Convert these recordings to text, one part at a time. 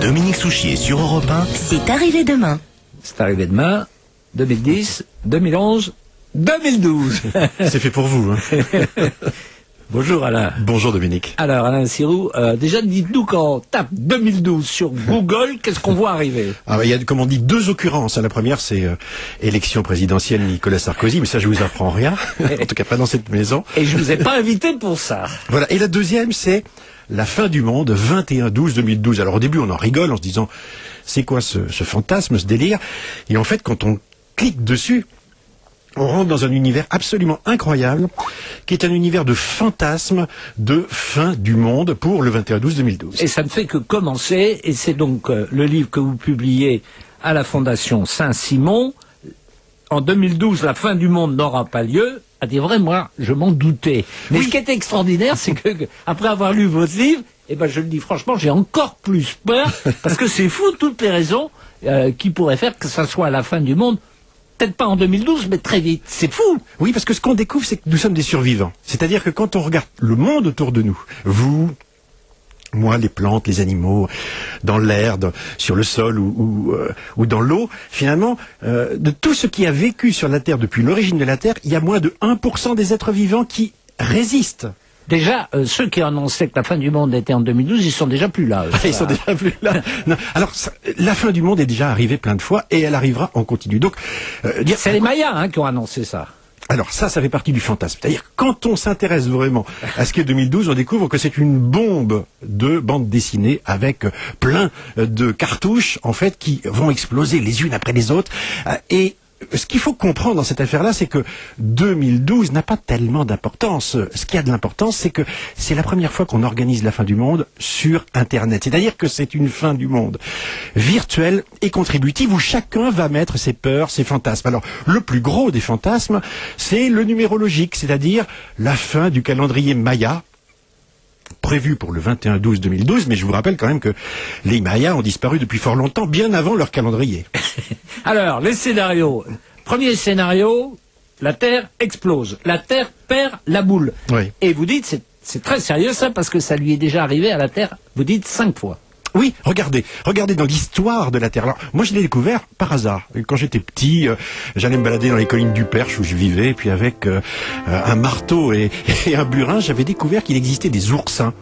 Dominique Souchier sur Europe 1. C'est arrivé demain. C'est arrivé demain, 2010, 2011, 2012. C'est fait pour vous. Hein. Bonjour Alain. Bonjour Dominique. Alors Alain Sirou, déjà dites-nous quand on tape 2012 sur Google, qu'est-ce qu'on voit arriver? Il y a, comme on dit, deux occurrences. La première, c'est élection présidentielle Nicolas Sarkozy, mais ça je vous apprends rien, en tout cas pas dans cette maison. Et je vous ai pas invité pour ça. Voilà. Et la deuxième, c'est la fin du monde, 21-12-2012. Alors au début, on en rigole en se disant, c'est quoi ce fantasme, ce délire? Et en fait, quand on clique dessus, on rentre dans un univers absolument incroyable, qui est un univers de fantasmes de fin du monde pour le 21-12-2012. Et ça ne fait que commencer, et c'est donc le livre que vous publiez à la Fondation Saint-Simon. En 2012, la fin du monde n'aura pas lieu. À dire vrai, moi, je m'en doutais. Mais ce qui est extraordinaire, c'est que après avoir lu votre livre, eh ben, je le dis franchement, j'ai encore plus peur, parce que c'est fou toutes les raisons qui pourraient faire que ça soit la fin du monde. Peut-être pas en 2012, mais très vite. C'est fou. Oui, parce que ce qu'on découvre, c'est que nous sommes des survivants. C'est-à-dire que quand on regarde le monde autour de nous, vous, moi, les plantes, les animaux, dans l'air, sur le sol ou dans l'eau, finalement, de tout ce qui a vécu sur la Terre depuis l'origine de la Terre, il y a moins de 1% des êtres vivants qui résistent. Déjà, ceux qui annonçaient que la fin du monde était en 2012, ils sont déjà plus là. Ils sont déjà plus là. Non. Alors, la fin du monde est déjà arrivée plein de fois et elle arrivera en continu. Donc, c'est les Mayas qui ont annoncé ça. Alors ça fait partie du fantasme. C'est-à-dire quand on s'intéresse vraiment à ce qu'est 2012, on découvre que c'est une bombe de bande dessinée avec plein de cartouches en fait qui vont exploser les unes après les autres. Et ce qu'il faut comprendre dans cette affaire-là, c'est que 2012 n'a pas tellement d'importance. Ce qui a de l'importance, c'est que c'est la première fois qu'on organise la fin du monde sur Internet. C'est-à-dire que c'est une fin du monde virtuelle et contributive où chacun va mettre ses peurs, ses fantasmes. Alors, le plus gros des fantasmes, c'est le numérologique, c'est-à-dire la fin du calendrier Maya, prévu pour le 21-12-2012, mais je vous rappelle quand même que les Mayas ont disparu depuis fort longtemps, bien avant leur calendrier. Alors, les scénarios. Premier scénario, la Terre explose. La Terre perd la boule. Oui. Et vous dites, c'est très sérieux ça, parce que ça lui est déjà arrivé à la Terre, vous dites 5 fois. Oui, regardez dans l'histoire de la Terre. Alors, moi, je l'ai découvert par hasard. Quand j'étais petit, j'allais me balader dans les collines du Perche où je vivais, et puis avec un marteau et un burin, j'avais découvert qu'il existait des oursins.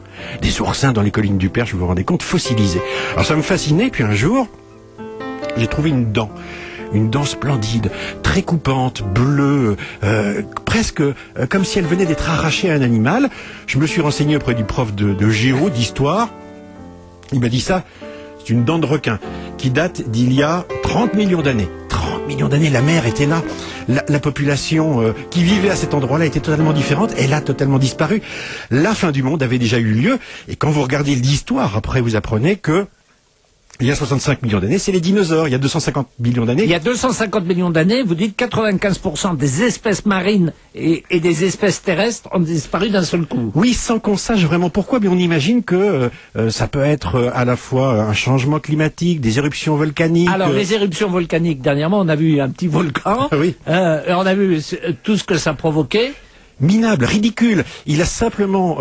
Des oursins dans les collines du Perche, vous vous rendez compte, fossilisés. Alors, ça me fascinait, puis un jour, j'ai trouvé une dent splendide, très coupante, bleue, presque comme si elle venait d'être arrachée à un animal. Je me suis renseigné auprès du prof de géo, d'histoire. Il m'a dit ça, c'est une dent de requin qui date d'il y a 30 millions d'années. 30 millions d'années, la mer était là. La population qui vivait à cet endroit-là était totalement différente. Elle a totalement disparu. La fin du monde avait déjà eu lieu. Et quand vous regardez l'histoire, après vous apprenez que il y a 65 millions d'années, c'est les dinosaures. Il y a 250 millions d'années. Il y a 250 millions d'années, vous dites 95% des espèces marines et des espèces terrestres ont disparu d'un seul coup. Oui, sans qu'on sache vraiment pourquoi, mais on imagine que ça peut être à la fois un changement climatique, des éruptions volcaniques. Alors, les éruptions volcaniques, dernièrement, on a vu un petit volcan. Oui. On a vu tout ce que ça provoquait. Minable, ridicule. Il a simplement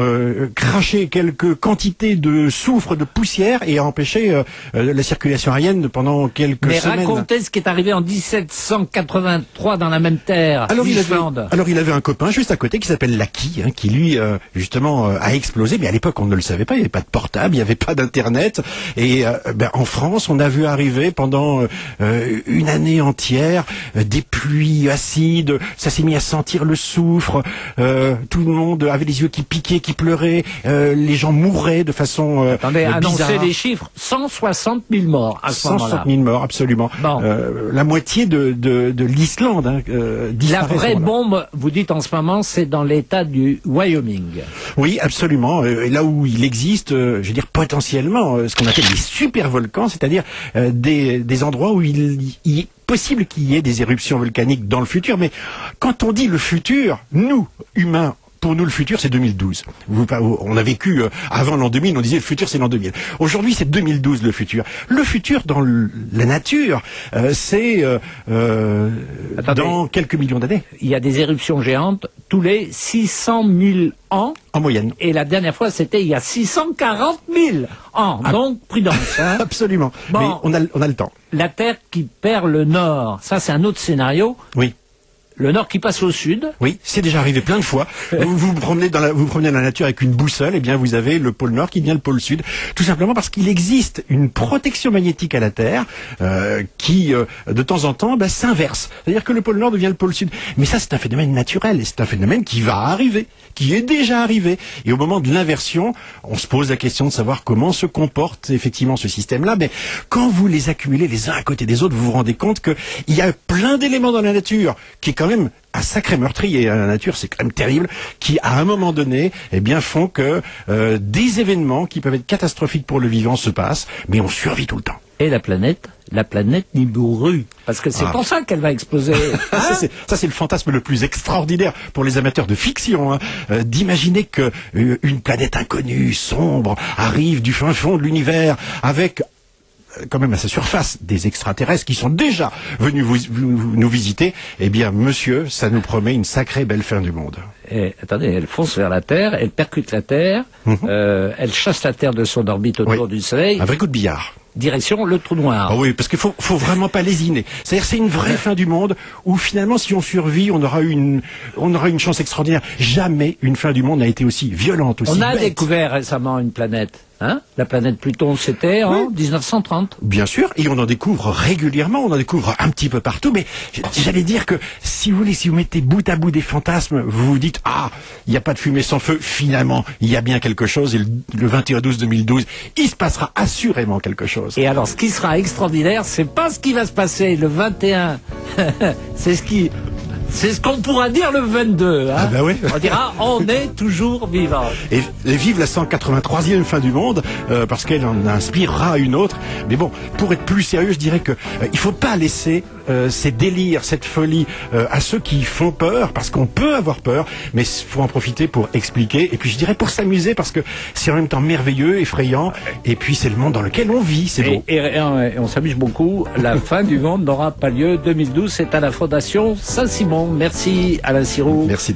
craché quelques quantités de soufre, de poussière et a empêché la circulation aérienne pendant quelques semaines. Mais racontez ce qui est arrivé en 1783 dans la même terre, l'Islande. Alors il avait un copain juste à côté qui s'appelle Laki, qui lui justement a explosé. Mais à l'époque on ne le savait pas, il n'y avait pas de portable, il n'y avait pas d'internet. Et en France on a vu arriver pendant une année entière des pluies acides. Ça s'est mis à sentir le soufre. Tout le monde avait les yeux qui piquaient, qui pleuraient, les gens mouraient de façon Attendez, bizarre. annoncez les chiffres, 160 000 morts à ce moment-là. 160 000 morts, absolument. Bon. La moitié de l'Islande La disparaît. vraie bombe, vous dites en ce moment, c'est dans l'état du Wyoming. Oui, absolument. Là où il existe, je veux dire potentiellement, ce qu'on appelle des supervolcans, c'est-à-dire des endroits où il est possible qu'il y ait des éruptions volcaniques dans le futur. Mais quand on dit le futur, nous, humains, pour nous, le futur, c'est 2012. On a vécu avant l'an 2000, on disait le futur, c'est l'an 2000. Aujourd'hui, c'est 2012 le futur. Le futur dans la nature, c'est dans quelques millions d'années. Il y a des éruptions géantes tous les 600 000 ans. En moyenne. Et la dernière fois, c'était il y a 640 000 ans. Donc, prudence. Hein. Absolument. Bon, mais on a le temps. La Terre qui perd le nord, ça c'est un autre scénario. Oui. Le nord qui passe au sud. Oui, c'est déjà arrivé plein de fois. Vous promenez dans la nature avec une boussole, et bien vous avez le pôle nord qui devient le pôle sud, tout simplement parce qu'il existe une protection magnétique à la Terre qui, de temps en temps, s'inverse. C'est-à-dire que le pôle nord devient le pôle sud. Mais ça, c'est un phénomène naturel, et c'est un phénomène qui va arriver, qui est déjà arrivé. Et au moment de l'inversion, on se pose la question de savoir comment se comporte effectivement ce système-là. Mais quand vous les accumulez les uns à côté des autres, vous vous rendez compte qu'il y a plein d'éléments dans la nature qui est quand même un sacré meurtrier. La nature, c'est quand même terrible, qui à un moment donné, font que des événements qui peuvent être catastrophiques pour le vivant se passent, mais on survit tout le temps. Et la planète Nibiru, parce que c'est pour ça qu'elle va exploser. Ça, c'est le fantasme le plus extraordinaire pour les amateurs de fiction, d'imaginer que une planète inconnue, sombre, arrive du fin fond de l'univers avec quand même à sa surface des extraterrestres qui sont déjà venus nous visiter. Eh bien, monsieur, ça nous promet une sacrée belle fin du monde. Et, attendez, elle fonce vers la Terre, elle percute la Terre, elle chasse la Terre de son orbite autour du Soleil. Un vrai coup de billard. Direction le trou noir. Ah oui, parce qu'il faut vraiment pas lésiner. C'est-à-dire, c'est une vraie fin du monde où finalement, si on survit, on aura une chance extraordinaire. Jamais une fin du monde n'a été aussi violente, aussi bête. On a découvert récemment une planète. La planète Pluton, c'était en 1930. Bien sûr, et on en découvre régulièrement, on en découvre un petit peu partout, mais j'allais dire que si vous mettez bout à bout des fantasmes, vous vous dites, il n'y a pas de fumée sans feu, finalement, il y a bien quelque chose, et le 21/12/2012, il se passera assurément quelque chose. Et alors, ce qui sera extraordinaire, c'est pas ce qui va se passer le 21, c'est ce qu'on pourra dire le 22. Ah bah oui. On dira, on est toujours vivant. Et vive la 183e fin du monde, parce qu'elle en inspirera une autre. Mais bon, pour être plus sérieux, je dirais que il faut pas laisser ces délires, cette folie à ceux qui font peur, parce qu'on peut avoir peur, mais il faut en profiter pour expliquer. Et puis je dirais pour s'amuser, parce que c'est en même temps merveilleux, effrayant, et puis c'est le monde dans lequel on vit, c'est beau. Et on s'amuse beaucoup. La fin du monde n'aura pas lieu. 2012, c'est à la Fondation Saint-Simon. Merci Alain Sirou. Merci.